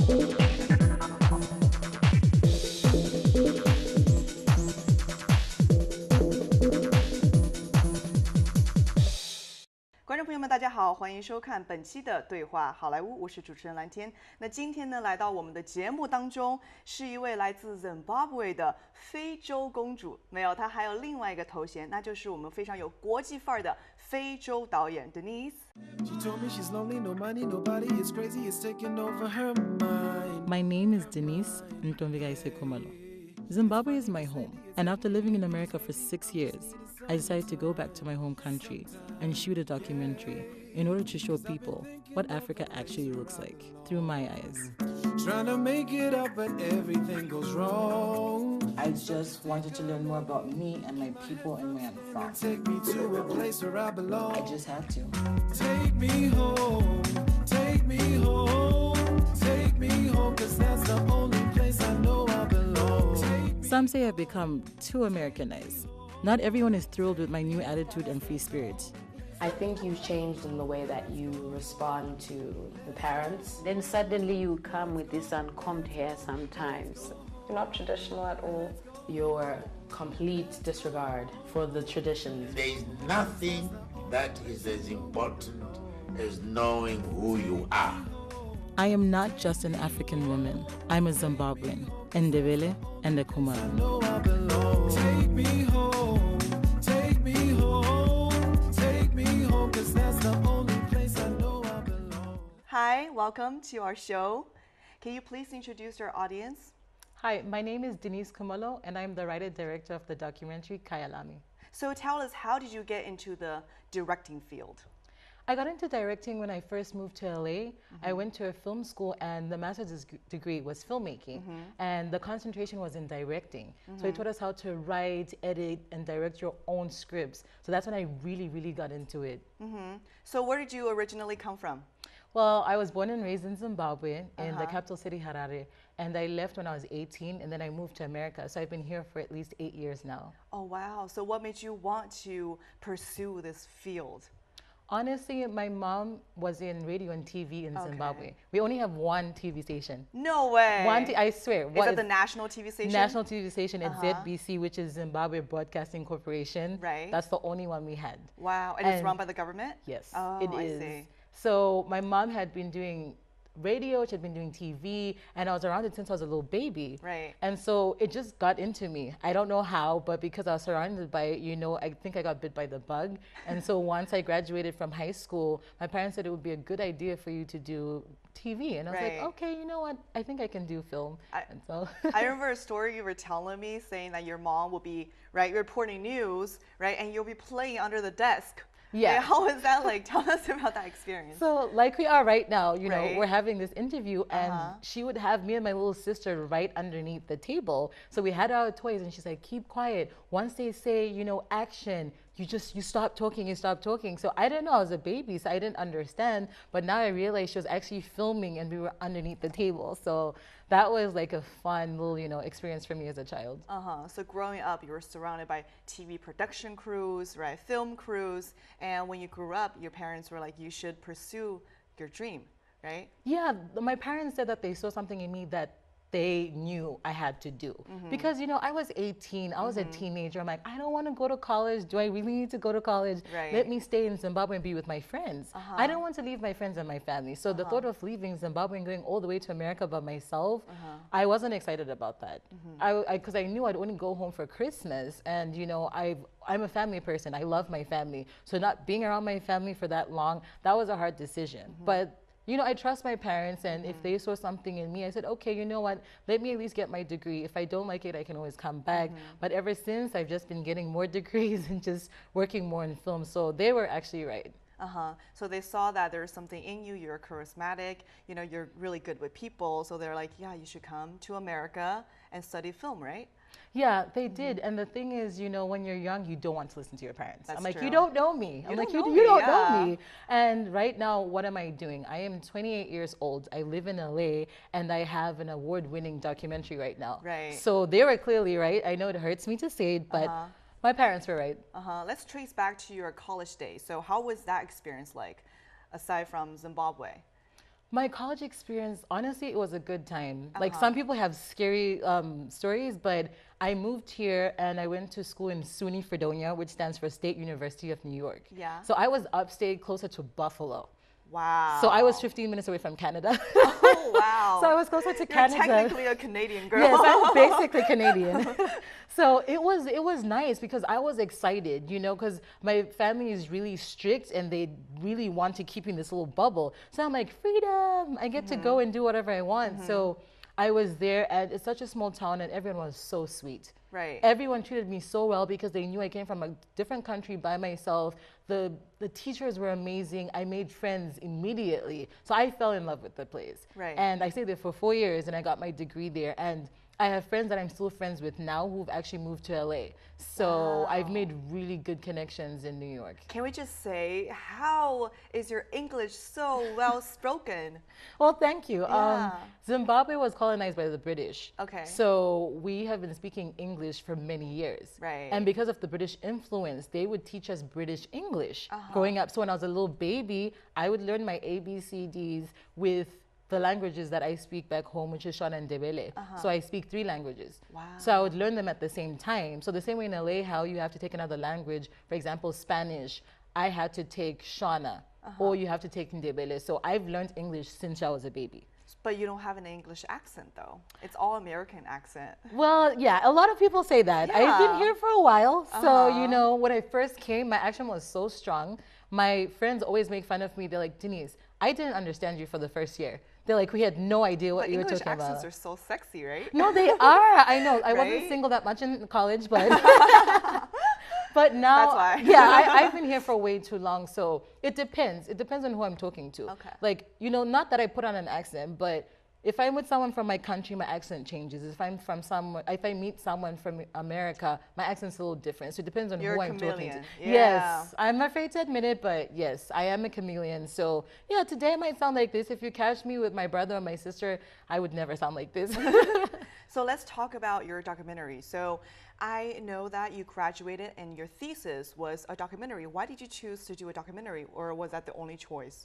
观众朋友们，大家好，欢迎收看本期的对话好莱坞，我是主持人蓝天。那今天呢，来到我们的节目当中，是一位来自 Zimbabwe 的非洲公主。没有，她还有另外一个头衔，那就是我们非常有国际范儿的非洲导演 My name is Denise Ntombigaise-Khumalo. Zimbabwe is my home, and after living in America for 6 years, I decided to go back to my home country and shoot a documentary in order to show people what Africa actually looks like through my eyes. Trying to make it up, but everything goes wrong. I just wanted to learn more about me and my people and where I'm from. Take me to a place where I belong. I just had to. Take me home, take me home, take me home, 'cause that's the only place I know I belong. Some say I've become too Americanized. Not everyone is thrilled with my new attitude and free spirit. I think you've changed in the way that you respond to the parents. Then suddenly you come with this uncombed hair sometimes. You're not traditional at all. Your complete disregard for the traditions. There is nothing that is as important as knowing who you are. I am not just an African woman. I'm a Zimbabwean, Ndebele, and a Khumalo. Know I belong. Take me home, take me home, take me home, 'cause that's the only place I know I belong. Hi, welcome to our show. Can you please introduce our audience? Hi, my name is Denise Khumalo, and I'm the writer-director of the documentary Khayalami. So tell us, how did you get into the directing field? I got into directing when I first moved to LA. I went to a film school, and the master's degree was filmmaking, and the concentration was in directing. So it taught us how to write, edit, and direct your own scripts. So that's when I really got into it. So where did you originally come from? Well, I was born and raised in Zimbabwe, in the capital city, Harare, and I left when I was 18, and then I moved to America. So I've been here for at least 8 years now. Oh, wow. So what made you want to pursue this field? Honestly, my mom was in radio and TV in Zimbabwe. We only have one TV station. No way. I swear. Is that the national TV station? National TV station at ZBC, which is Zimbabwe Broadcasting Corporation. Right. That's the only one we had. Wow. And it's run by the government? Yes, Oh, it I is. see. So my mom had been doing radio, she had been doing TV, and I was around it since I was a little baby. Right. And so it just got into me. I don't know how, but because I was surrounded by it, I think I got bit by the bug. And so once I graduated from high school, my parents said it would be a good idea for you to do TV. And I was like, okay, you know what? I think I can do film. And so I remember a story you were telling me saying that your mom will be, reporting news, and you'll be playing under the desk. Yeah. How was that like? Tell us about that experience. So like we are right now, we're having this interview, and she would have me and my little sister right underneath the table. So we had our toys, and she's like, keep quiet. Once they say, action, you stop talking, you stop talking. So I didn't know, I was a baby, so I didn't understand. But now I realized she was actually filming and we were underneath the table. So that was like a fun little, experience for me as a child. So growing up, you were surrounded by TV production crews, film crews. And when you grew up, your parents were like, you should pursue your dream, right? Yeah, my parents said that they saw something in me that they knew I had to do. Because, I was 18, I was a teenager. I'm like, I don't want to go to college. Do I really need to go to college? Let me stay in Zimbabwe and be with my friends. I don't want to leave my friends and my family. So the thought of leaving Zimbabwe and going all the way to America by myself, I wasn't excited about that. Because I knew I'd only go home for Christmas. And, I'm a family person. I love my family. So not being around my family for that long, that was a hard decision. But I trust my parents, and if they saw something in me, I said, okay, you know what, let me at least get my degree. If I don't like it, I can always come back. But ever since, I've just been getting more degrees and just working more in film. So they were actually right. So they saw that there's something in you, you're charismatic, you're really good with people. So they're like, yeah, you should come to America and study film, right? Yeah, they did. And the thing is, when you're young, you don't want to listen to your parents. That's I'm like, true. you don't know me. I'm like, you don't know me. And right now, what am I doing? I am 28 years old. I live in LA, and I have an award-winning documentary right now. Right. So they were clearly right. I know it hurts me to say it, but my parents were right. Let's trace back to your college days. So how was that experience like, aside from Zimbabwe? My college experience, honestly, it was a good time. Like some people have scary stories, but I moved here and I went to school in SUNY Fredonia, which stands for State University of New York. Yeah. So I was upstate, closer to Buffalo. Wow. So I was 15 minutes away from Canada. Oh, wow. So I was closer to You're Canada. technically a Canadian girl. Yes, I'm basically Canadian. So it was nice because I was excited, you know, because my family is really strict and they really want to keep me in this little bubble. So I'm like, freedom, I get to go and do whatever I want. So I was there, and it's such a small town and everyone was so sweet. Right. Everyone treated me so well because they knew I came from a different country by myself. The teachers were amazing. I made friends immediately. So I fell in love with the place. Right. And I stayed there for 4 years and I got my degree there. And I have friends that I'm still friends with now who've actually moved to LA. So I've made really good connections in New York. Can we just say, how is your English so well spoken? Well, thank you. Yeah. Zimbabwe was colonized by the British. Okay. So we have been speaking English for many years. Right. And because of the British influence, they would teach us British English growing up. So when I was a little baby, I would learn my ABCDs with the languages that I speak back home, which is Shona and Ndebele. So I speak 3 languages. Wow. So I would learn them at the same time. So the same way in LA, how you have to take another language, for example, Spanish, I had to take Shona, or you have to take Ndebele. So I've learned English since I was a baby. But you don't have an English accent, though. It's all American accent. Well, yeah, a lot of people say that. I've been here for a while. So, you know, when I first came, my accent was so strong. My friends always make fun of me. They're like, Denise, I didn't understand you for the first year. They're like, we had no idea what But you were English talking about. accents are so sexy, right? No, they are. I know. I wasn't Right? single that much in college, but but now, That's why. yeah, I've been here for way too long. So it depends. It depends on who I'm talking to. Okay. Like, you know, not that I put on an accent, but if I'm with someone from my country, my accent changes. If I meet someone from America, my accent's a little different. So it depends on You're who a I'm talking to. chameleon. Yeah. Yes, I'm afraid to admit it, but yes, I am a chameleon. So yeah, today I might sound like this. If you catch me with my brother or my sister, I would never sound like this. So let's talk about your documentary. So I know that you graduated and your thesis was a documentary. Why did you choose to do a documentary, or was that the only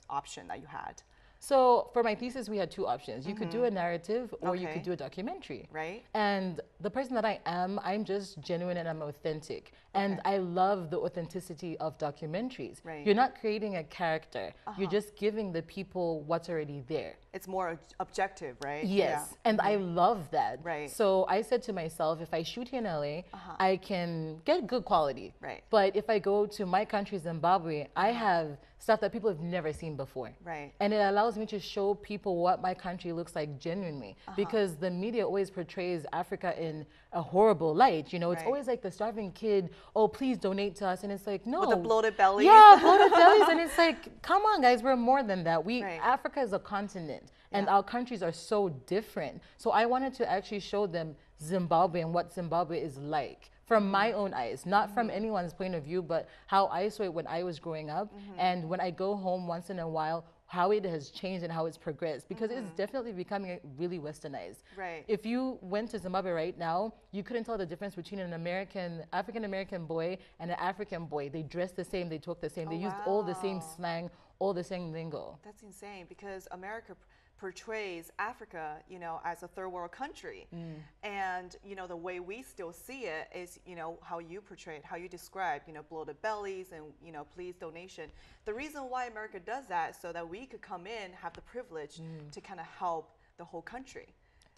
option that you had? So for my thesis, we had 2 options. You could do a narrative or you Okay. could do a documentary. Right. And the person that I am, I'm just genuine and I'm authentic. And Okay. I love the authenticity of documentaries. Right. You're not creating a character. You're just giving the people what's already there. It's more objective, right? Yes, and I love that. Right. So I said to myself, if I shoot here in LA, I can get good quality. Right. But if I go to my country, Zimbabwe, I have stuff that people have never seen before. Right. And it allows me to show people what my country looks like genuinely, because the media always portrays Africa in a horrible light. You know, it's Right. always like the starving kid, oh, please donate to us. And it's like, no. With the bloated bellies. Yeah, bloated bellies. And it's like, come on, guys, we're more than that. Right. Africa is a continent, and Yeah. our countries are so different. So I wanted to actually show them Zimbabwe and what Zimbabwe is like from my own eyes, not from anyone's point of view, but how I saw it when I was growing up. And when I go home once in a while, how it has changed and how it's progressed, because it's definitely becoming really westernized. Right. If you went to Zimbabwe right now, you couldn't tell the difference between an African-American boy and an African boy. They dress the same, they talk the same, they used all the same wow. slang, all the same lingo. That's insane, because America portrays Africa, you know, as a third world country. And, you know, the way we still see it is, you know, how you portray it, how you describe, you know, bloated bellies and, you know, please donation. The reason why America does that is so that we could come in, have the privilege to kind of help the whole country.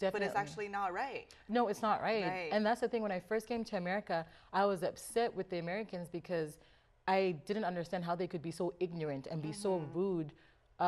Definitely. But it's actually not right. No, it's not right. Right. And that's the thing. When I first came to America, I was upset with the Americans because I didn't understand how they could be so ignorant and be so rude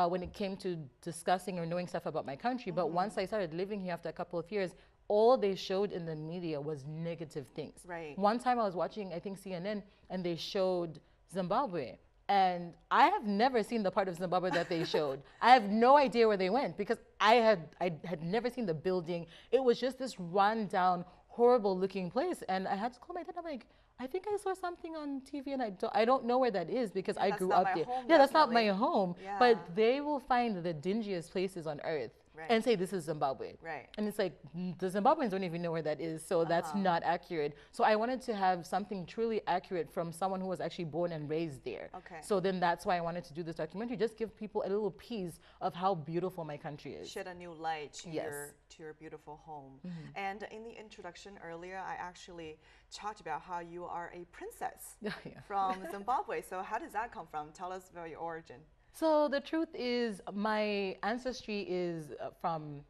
when it came to discussing or knowing stuff about my country. But once I started living here after a couple of years, all they showed in the media was negative things. Right. One time I was watching, I think, CNN, and they showed Zimbabwe. And I have never seen the part of Zimbabwe that they showed. I have no idea where they went because I had never seen the building. It was just this run-down, horrible-looking place. And I had to call my dad. I'm like, I think I saw something on TV, and I don't know where that is because I that's grew not up my there. home, Yeah, that's not my definitely. home. Yeah. But they will find the dingiest places on earth. and say this is Zimbabwe. Right. And it's like, the Zimbabweans don't even know where that is, so that's not accurate. So I wanted to have something truly accurate from someone who was actually born and raised there. Okay. So then that's why I wanted to do this documentary, just give people a little piece of how beautiful my country is. Shed a new light to Yes. your beautiful home. And in the introduction earlier, I actually talked about how you are a princess Yeah. from Zimbabwe. So how does that come from? Tell us about your origin. So the truth is, my ancestry is from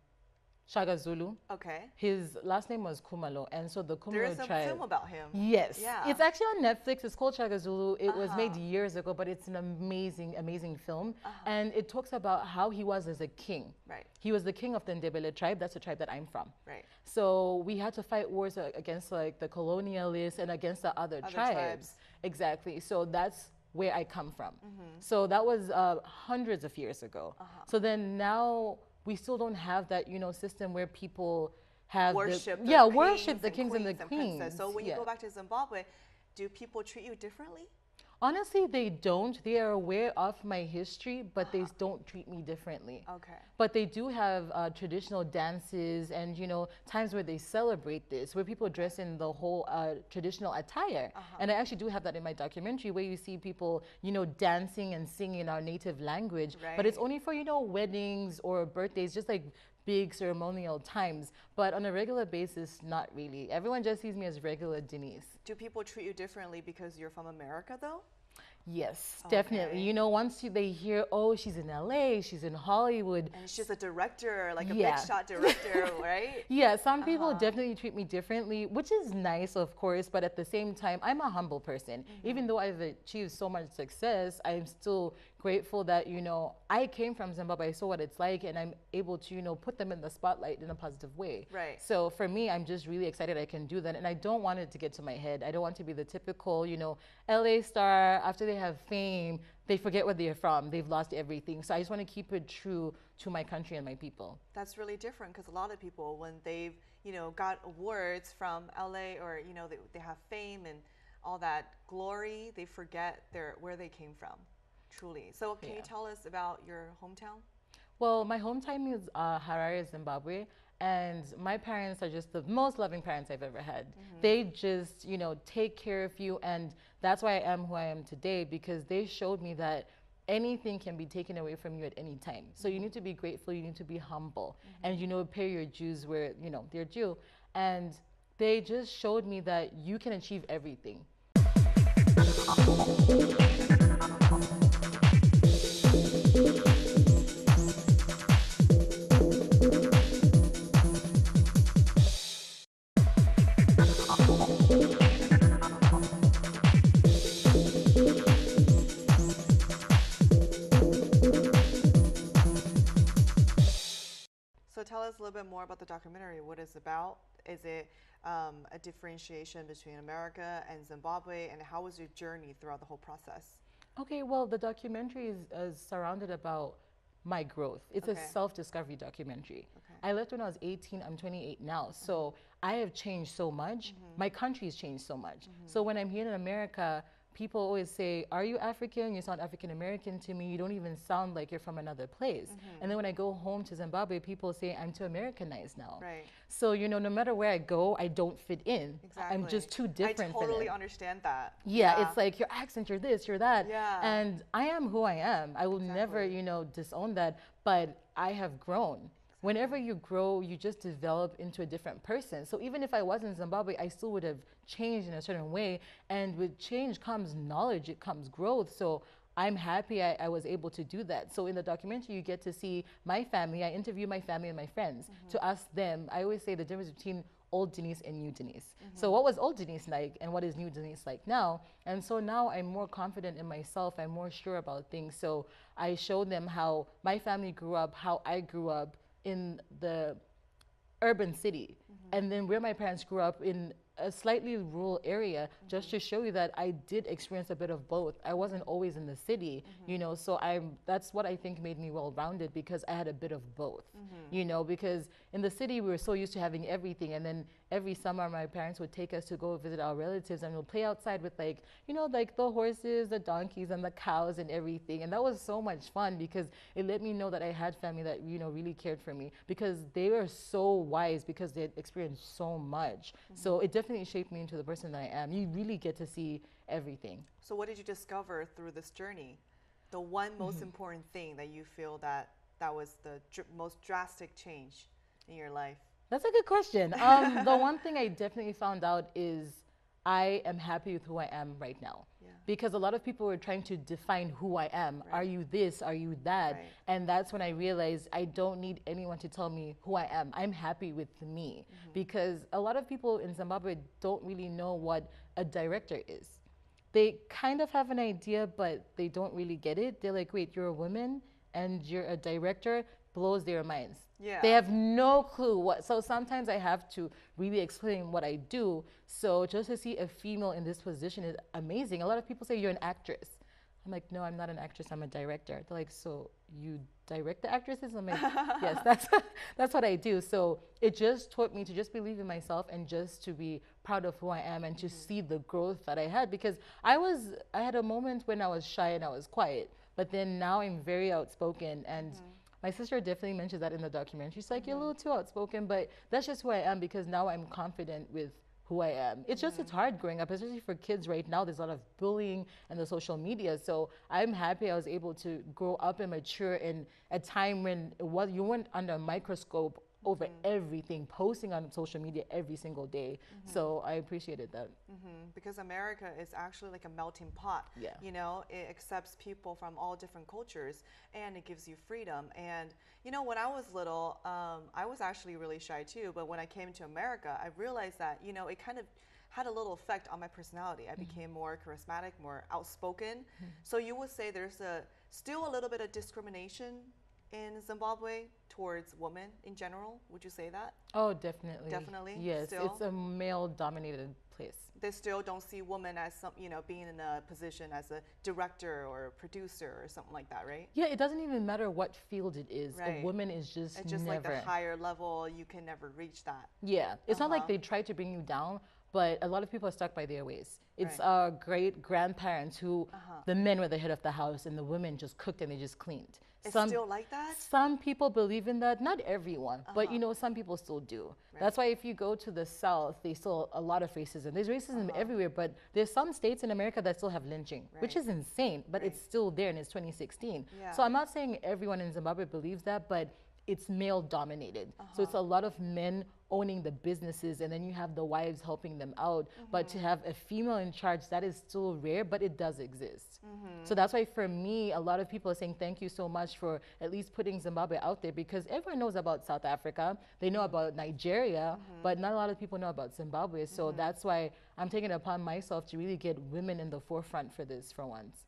Shaka Zulu. Okay. His last name was Kumalo, and so the There is Kumalo a tribe. film about him. Yes, Yeah. it's actually on Netflix. It's called Shaka Zulu. It was made years ago, but it's an amazing, amazing film, and it talks about how he was as a king. Right. He was the king of the Ndebele tribe. That's the tribe that I'm from. Right. So we had to fight wars against like the colonialists and against the other tribes. Exactly. So that's where I come from. So that was hundreds of years ago. So then now we still don't have that, system where people have Worship worship the kings and the princesses. queens. So when you Yeah. go back to Zimbabwe, do people treat you differently? Honestly, they don't. They are aware of my history, but they don't treat me differently. Okay. But they do have traditional dances and, times where they celebrate this, where people dress in the whole traditional attire. And I actually do have that in my documentary, where you see people, dancing and singing in our native language. But it's Right. only for, weddings or birthdays, just like big ceremonial times. But on a regular basis, not really. Everyone just sees me as regular Denise. Do people treat you differently because you're from America, though? Yes, definitely. Okay. Once they hear, oh, she's in LA, she's in Hollywood. And she's a director, like a Yeah. big shot director, right? Yeah, some people definitely treat me differently, which is nice, of course, but at the same time, I'm a humble person. Even though I've achieved so much success, I'm still grateful that, I came from Zimbabwe, I saw what it's like, and I'm able to, put them in the spotlight in a positive way. Right. So for me, I'm just really excited I can do that, and I don't want it to get to my head. I don't want to be the typical, LA star. After they have fame, they forget where they're from. They've lost everything. So I just want to keep it true to my country and my people. That's really different because a lot of people, when they've, got awards from LA or, they have fame and all that glory, they forget where they came from, truly. So can you tell us about your hometown? Well, my hometown is Harare, Zimbabwe, and my parents are just the most loving parents I've ever had. They just, take care of you, and that's why I am who I am today, because they showed me that anything can be taken away from you at any time. So you need to be grateful, you need to be humble, and, pay your dues where, they're due. And they just showed me that you can achieve everything. So tell us a little bit more about the documentary, what it's about. Is it a differentiation between America and Zimbabwe, and how was your journey throughout the whole process? Okay, well, the documentary is surrounded about my growth. It's Okay. a self-discovery documentary. Okay. I left when I was 18, I'm 28 now. So I have changed so much. My country's changed so much. So when I'm here in America, people always say, are you African? You sound African American to me. You don't even sound like you're from another place. And then when I go home to Zimbabwe, people say I'm too Americanized now. Right. So, no matter where I go, I don't fit in. Exactly. I'm just too different. I totally than it. understand that. Yeah, it's like your accent, you're this, you're that. Yeah. And I am who I am. I will never, disown that, but I have grown. Whenever you grow, you just develop into a different person. So even if I was in Zimbabwe, I still would have changed in a certain way. And with change comes knowledge, it comes growth. So I'm happy I was able to do that. So in the documentary, you get to see my family. I interview my family and my friends to ask them. I always say the difference between old Denise and new Denise. So what was old Denise like and what is new Denise like now? And so now I'm more confident in myself. I'm more sure about things. So I showed them how my family grew up, how I grew up in the urban city, and then where my parents grew up in a slightly rural area, just to show you that I did experience a bit of both. I wasn't always in the city, you know, so that's what I think made me well-rounded, because I had a bit of both, you know, because in the city we were so used to having everything, and then every summer my parents would take us to go visit our relatives, and we'll play outside with, like, you know, like the horses, the donkeys, and the cows and everything. And that was so much fun, because it let me know that I had family that, you know, really cared for me, because they were so wise, because they had experienced so much. So it definitely shaped me into the person that I am. You really get to see everything. So what did you discover through this journey? The one most important thing that you feel that was the most drastic change in your life? That's a good question. The one thing I definitely found out is I am happy with who I am right now. Yeah. Because a lot of people were trying to define who I am. Right. Are you this? Are you that? Right. And that's when I realized I don't need anyone to tell me who I am. I'm happy with me. Because a lot of people in Zimbabwe don't really know what a director is. They kind of have an idea, but they don't really get it. They're like, wait, you're a woman and you're a director? Blows their minds. Yeah. They have no clue what. So sometimes I have to really explain what I do. So just to see a female in this position is amazing. A lot of people say you're an actress. I'm like, no, I'm not an actress. I'm a director. They're like, so you direct the actresses? I'm like, yes, that's what I do. So it just taught me to just believe in myself and just to be proud of who I am and to see the growth that I had, because I had a moment when I was shy and I was quiet, but then now I'm very outspoken. And my sister definitely mentions that in the documentary. She's like, you're a little too outspoken, but that's just who I am, because now I'm confident with who I am. It's just, it's hard growing up, especially for kids right now. There's a lot of bullying and the social media. So I'm happy I was able to grow up and mature in a time when you weren't under a microscope over everything, posting on social media every single day. So I appreciated that. Because America is actually like a melting pot. Yeah. You know, it accepts people from all different cultures, and it gives you freedom. And you know, when I was little, I was actually really shy too. But when I came to America, I realized that, you know, it kind of had a little effect on my personality. I became more charismatic, more outspoken. So you would say there's still a little bit of discrimination in Zimbabwe towards women in general? Would you say that? Oh, definitely. Definitely? Yes, Still? it's a male-dominated place. They still don't see women as some, you know, being in a position as a director or a producer or something like that, right? Yeah, it doesn't even matter what field it is. Right. A woman is just It's just never. like the higher level, you can never reach that. Yeah, it's not like they try to bring you down, but a lot of people are stuck by their ways. It's Right. our great grandparents who, the men were the head of the house and the women just cooked and they just cleaned. It's still like that? Some people believe in that, not everyone, but you know, some people still do. Right. That's why if you go to the South, there's still a lot of racism. There's racism everywhere, but there's some states in America that still have lynching, which Right. is insane, but Right. it's still there and it's 2016. Yeah. So I'm not saying everyone in Zimbabwe believes that, but it's male dominated. So it's a lot of men owning the businesses, and then you have the wives helping them out. But to have a female in charge, that is still rare, but it does exist. So that's why for me, a lot of people are saying thank you so much for at least putting Zimbabwe out there, because everyone knows about South Africa, they know about Nigeria, but not a lot of people know about Zimbabwe. So that's why I'm taking it upon myself to really get women in the forefront for this for once.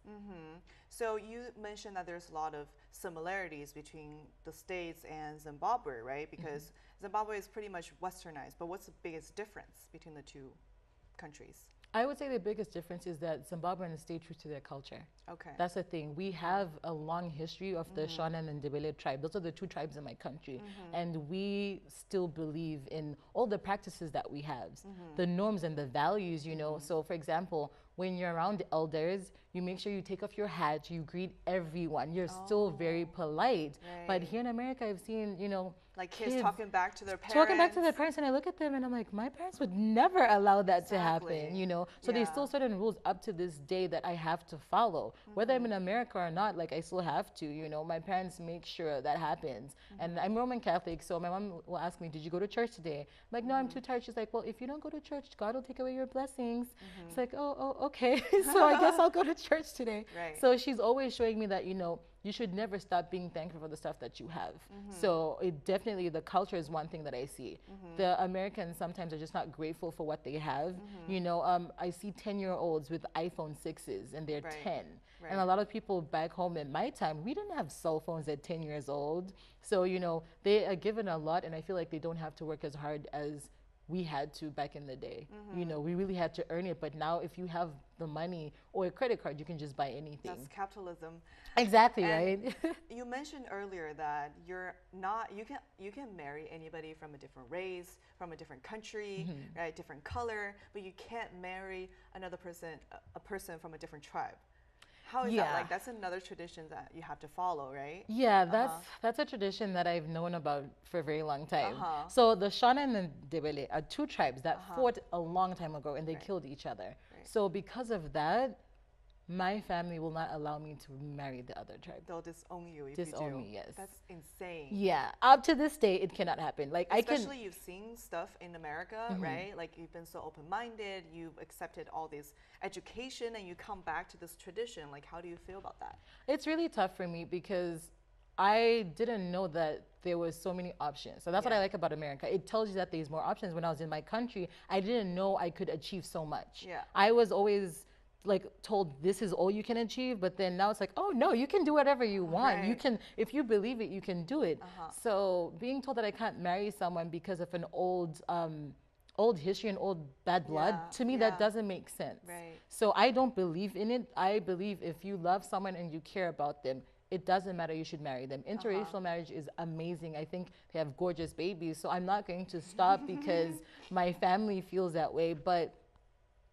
So you mentioned that there's a lot of similarities between the States and Zimbabwe, right? Because Zimbabwe is pretty much westernized, but what's the biggest difference between the two countries? I would say the biggest difference is that Zimbabweans stay true to their culture. Okay. That's the thing. We have a long history of the Shona and Ndebele tribe. Those are the two tribes in my country. And we still believe in all the practices that we have, the norms and the values, you know. So for example, when you're around elders, you make sure you take off your hat, you greet everyone. You're still very polite. But here in America, I've seen, you know, Like kids talking back to their parents. talking back to their parents, and I look at them and I'm like, my parents would never allow that to Exactly. happen, you know. So there's still certain rules up to this day that I have to follow, whether I'm in America or not. Like I still have to, you know. My parents make sure that happens, and I'm Roman Catholic, so my mom will ask me, "Did you go to church today?" I'm like, "No, I'm too tired." She's like, "Well, if you don't go to church, God will take away your blessings." It's like, oh, okay. So I guess I'll go to church today. Right. So she's always showing me that, you know, you should never stop being thankful for the stuff that you have. So it definitely, the culture is one thing that I see. The Americans sometimes are just not grateful for what they have. You know, I see 10-year-olds with iPhone 6s and they're Right. 10. Right. And a lot of people back home in my time, we didn't have cell phones at 10 years old. So, you know, they are given a lot, and I feel like they don't have to work as hard as we had to back in the day. You know, we really had to earn it. But now if you have the money or a credit card, you can just buy anything. That's capitalism. Exactly, And right? you mentioned earlier that you can marry anybody from a different race, from a different country, right, different color, but you can't marry another person, a person from a different tribe. How is that like? That's another tradition that you have to follow, right? Yeah, that's a tradition that I've known about for a very long time. So the Shona and the Ndebele are two tribes that fought a long time ago, and they killed each other. So because of that, my family will not allow me to marry the other tribe. They'll disown you if you do. Disown me, yes. That's insane. Yeah, up to this day, it cannot happen. Like Especially you've seen stuff in America, right? Like you've been so open-minded, you've accepted all this education, and you come back to this tradition. Like, how do you feel about that? It's really tough for me because I didn't know that there was so many options. So that's what I like about America. It tells you that there's more options. When I was in my country, I didn't know I could achieve so much. Yeah. I was always like told this is all you can achieve, but then now it's like, oh no, you can do whatever you want. You can, if you believe it, you can do it. So being told that I can't marry someone because of an old history and old bad blood, to me that doesn't make sense. So I don't believe in it. I believe if you love someone and you care about them, it doesn't matter, you should marry them. Interracial marriage is amazing. I think they have gorgeous babies. So I'm not going to stop because my family feels that way, but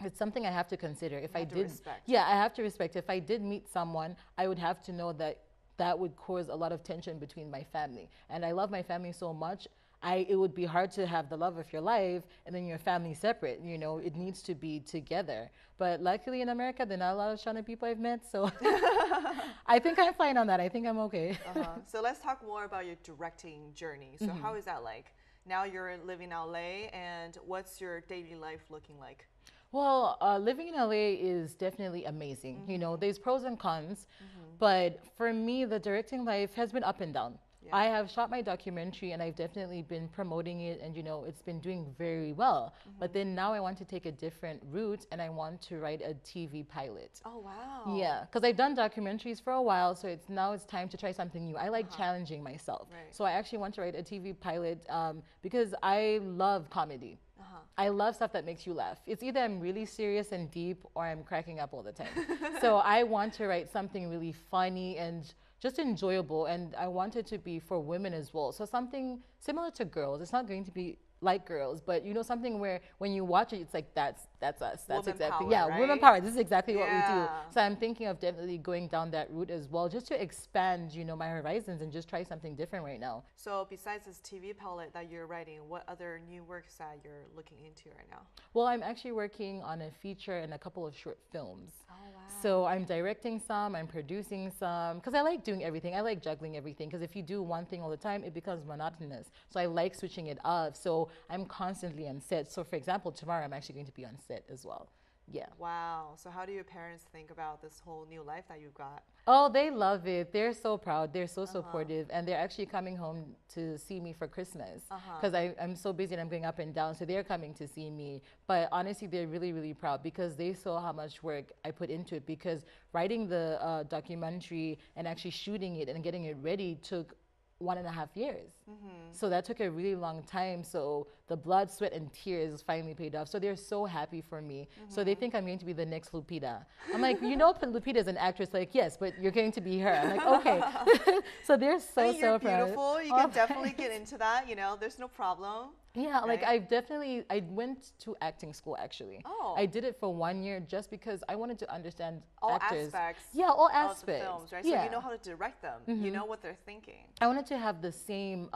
it's something I have to consider. If I did, I have to respect. If I did meet someone, I would have to know that that would cause a lot of tension between my family. And I love my family so much. It would be hard to have the love of your life and then your family separate. You know, it needs to be together. But luckily in America, there are not a lot of Shona people I've met, so I think I'm fine on that. I think I'm okay. So let's talk more about your directing journey. So how is that like? Now you're living in LA, and what's your daily life looking like? Well, living in LA is definitely amazing. You know, there's pros and cons, but for me, the directing life has been up and down. I have shot my documentary and I've definitely been promoting it, and you know, it's been doing very well. But then now I want to take a different route and I want to write a TV pilot. Oh, wow. Yeah, because I've done documentaries for a while, so now it's time to try something new. I like challenging myself. So I actually want to write a TV pilot because I love comedy. I love stuff that makes you laugh. It's either I'm really serious and deep or I'm cracking up all the time. So I want to write something really funny and just enjoyable, and I want it to be for women as well. So something similar to Girls. It's not going to be like Girls, but you know, something where when you watch it, it's like that's us. That's woman exactly power, right? Women power. This is exactly what we do. So I'm thinking of definitely going down that route as well, just to expand, you know, my horizons and just try something different right now. So besides this TV pilot that you're writing, what other new works that you're looking into right now? Well, I'm actually working on a feature and a couple of short films. Oh, wow. So I'm directing some, I'm producing some, because I like doing everything. I like juggling everything, because if you do one thing all the time, it becomes monotonous. So I like switching it up. So I'm constantly on set. So for example, tomorrow I'm actually going to be on set as well. Yeah. Wow. So how do your parents think about this whole new life that you've got? Oh, they love it. They're so proud. They're so supportive. And they're actually coming home to see me for Christmas. Because I'm so busy and I'm going up and down. So they're coming to see me. But honestly, they're really, really proud because they saw how much work I put into it. Because writing the documentary and actually shooting it and getting it ready took 1.5 years. So that took a really long time. So the blood, sweat, and tears finally paid off. So they're so happy for me. So they think I'm going to be the next Lupita. I'm like, you know, Lupita is an actress. Like, yes, but you're going to be her. I'm like, okay. So they're so, you're so proud. beautiful. You can definitely get into that. You know, there's no problem. Yeah, like I went to acting school actually. Oh. I did it for 1 year just because I wanted to understand All actors. aspects. Yeah, all Of the aspects. films, right? Yeah. So you know how to direct them. You know what they're thinking. I wanted to have the same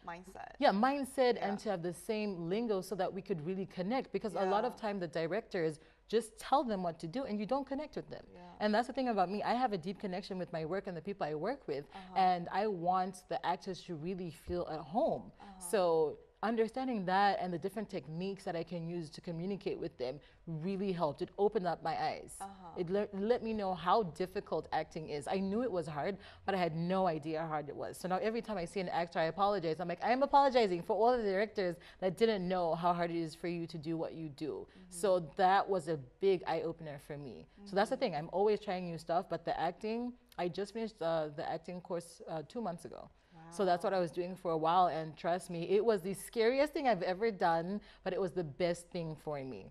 Mindset. mindset and to have the same lingo so that we could really connect, because a lot of time the directors just tell them what to do and you don't connect with them. And that's the thing about me. I have a deep connection with my work and the people I work with, and I want the actors to really feel at home. So understanding that and the different techniques that I can use to communicate with them really helped. It opened up my eyes. It let me know how difficult acting is. I knew it was hard, but I had no idea how hard it was. So now every time I see an actor, I apologize. I'm like, I'm apologizing for all the directors that didn't know how hard it is for you to do what you do. So that was a big eye-opener for me. So that's the thing. I'm always trying new stuff, but the acting, I just finished the acting course 2 months ago. So that's what I was doing for a while. And trust me, it was the scariest thing I've ever done, but it was the best thing for me.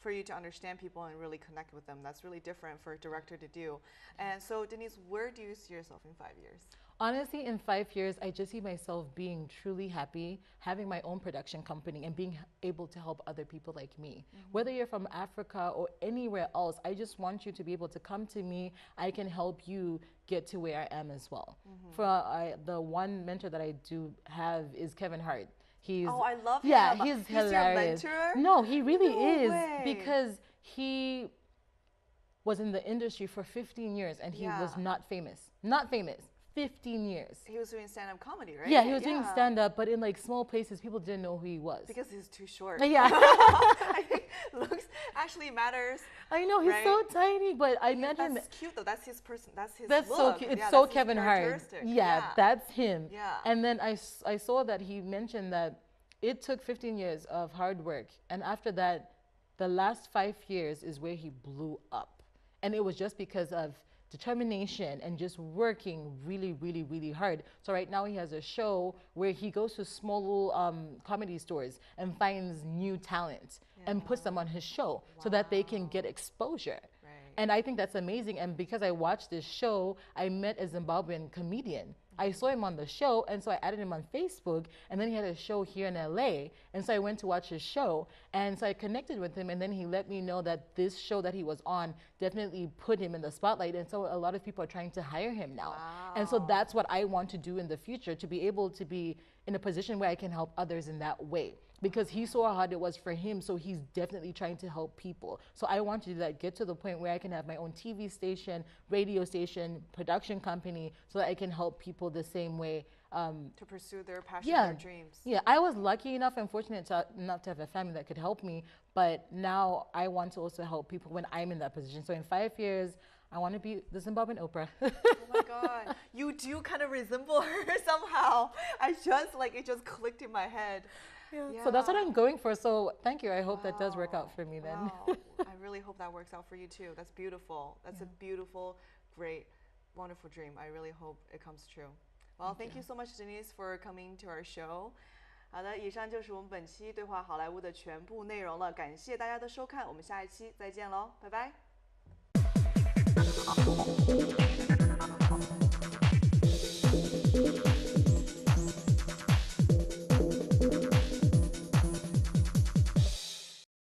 For you to understand people and really connect with them. That's really different for a director to do. And so, Denise, where do you see yourself in 5 years? Honestly, in 5 years, I just see myself being truly happy, having my own production company and being able to help other people like me. Whether you're from Africa or anywhere else, I just want you to be able to come to me. I can help you get to where I am as well. The one mentor that I do have is Kevin Hart. I love him. Yeah, he's hilarious. Your mentor? No, he really is way. because he was in the industry for 15 years and he was not famous. Not famous. 15 years. He was doing stand-up comedy, right? Yeah, he was doing stand-up, but in like small places, people didn't know who he was. Because he's too short. Yeah. I think looks actually matters. I know, he's so tiny, but I met him. That's cute though. That's his person. That's his That's look. so cute. It's Yeah, so that's his Kevin Hart. characteristic. Yeah, that's him. Yeah. And then I saw that he mentioned that it took 15 years of hard work. And after that, the last 5 years is where he blew up. And it was just because of determination and just working really, really, really hard. So right now he has a show where he goes to small little comedy stores and finds new talent and puts them on his show so that they can get exposure. And I think that's amazing. And because I watched this show, I met a Zimbabwean comedian. I saw him on the show, and so I added him on Facebook, and then he had a show here in LA, and so I went to watch his show, and so I connected with him, and then he let me know that this show that he was on definitely put him in the spotlight, and so a lot of people are trying to hire him now. And so that's what I want to do in the future, to be able to be in a position where I can help others in that way. Because he saw how hard it was for him, so he's definitely trying to help people. So I want to do that, get to the point where I can have my own TV station, radio station, production company, so that I can help people the same way. To pursue their passion, their dreams. Yeah, I was lucky enough and fortunate enough to have a family that could help me, but now I want to also help people when I'm in that position. So in 5 years, I want to be the Zimbabwean Oprah. Oh my God, you do kind of resemble her somehow. It just clicked in my head. Yeah. So that's what I'm going for. So thank you. I hope that does work out for me then. Wow. I really hope that works out for you too. That's beautiful. That's a beautiful, great, wonderful dream. I really hope it comes true. Well, thank you so much, Denise, for coming to our show. 好的，以上就是我们本期对话好莱坞的全部内容了。感谢大家的收看，我们下一期再见喽，拜拜。